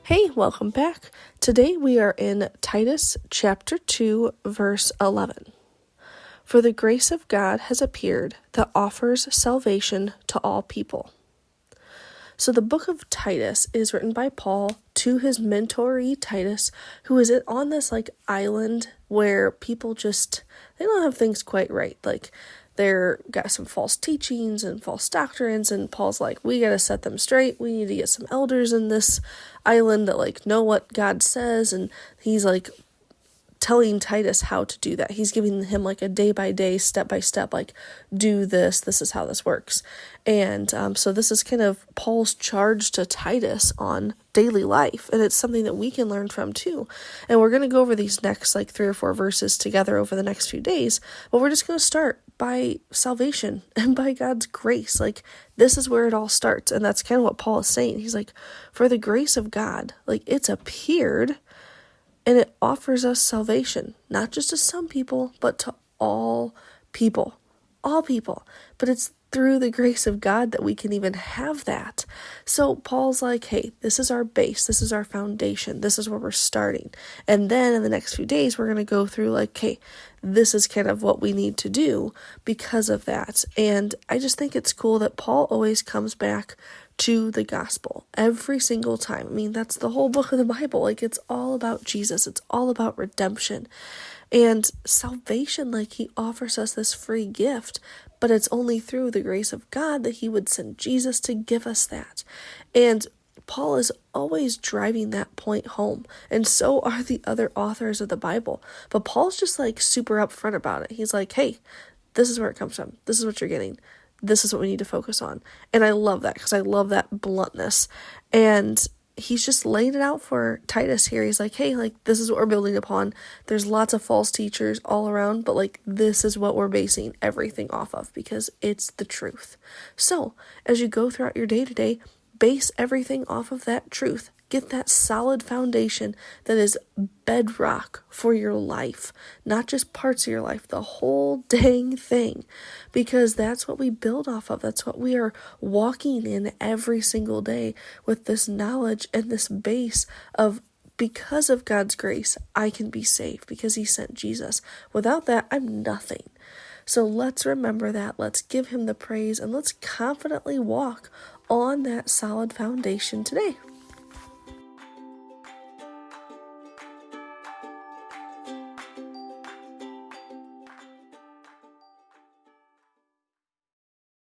Hey, welcome back. Today we are in Titus chapter 2, verse 11. For the grace of God has appeared that offers salvation to all people. So the book of Titus is written by Paul to his mentoree Titus, who is on this island where people they don't have things quite right. They're got some false teachings and false doctrines, and Paul's like, we got to set them straight. We need to get some elders in this island that know what God says. And he's telling Titus how to do that. He's giving him a day-by-day, step-by-step, do this. This is how this works. And so this is kind of Paul's charge to Titus on daily life. And it's something that we can learn from too. And we're going to go over these next 3 or 4 verses together over the next few days. But we're just going to start by salvation and by God's grace. This is where it all starts. And that's kind of what Paul is saying. He's for the grace of God, it's appeared. And it offers us salvation, not just to some people, but to all people. All people. But it's through the grace of God that we can even have that. So Paul's hey, this is our base. This is our foundation. This is where we're starting. And then in the next few days, we're going to go through hey, this is kind of what we need to do because of that. And I just think it's cool that Paul always comes back to the gospel every single time. I mean, that's the whole book of the Bible. It's all about Jesus. It's all about redemption and salvation. He offers us this free gift, but it's only through the grace of God that he would send Jesus to give us that. And Paul is always driving that point home, and so are the other authors of the Bible. But Paul's just super upfront about it. He's hey, this is where it comes from. This is what you're getting. This is what we need to focus on. And I love that because I love that bluntness. And he's just laying it out for Titus here. He's hey, this is what we're building upon. There's lots of false teachers all around, but this is what we're basing everything off of because it's the truth. So as you go throughout your day to day, base everything off of that truth. Get that solid foundation that is bedrock for your life, not just parts of your life, the whole dang thing, because that's what we build off of. That's what we are walking in every single day with this knowledge and this base of because of God's grace, I can be saved because he sent Jesus. Without that, I'm nothing. So let's remember that. Let's give him the praise and let's confidently walk on that solid foundation today.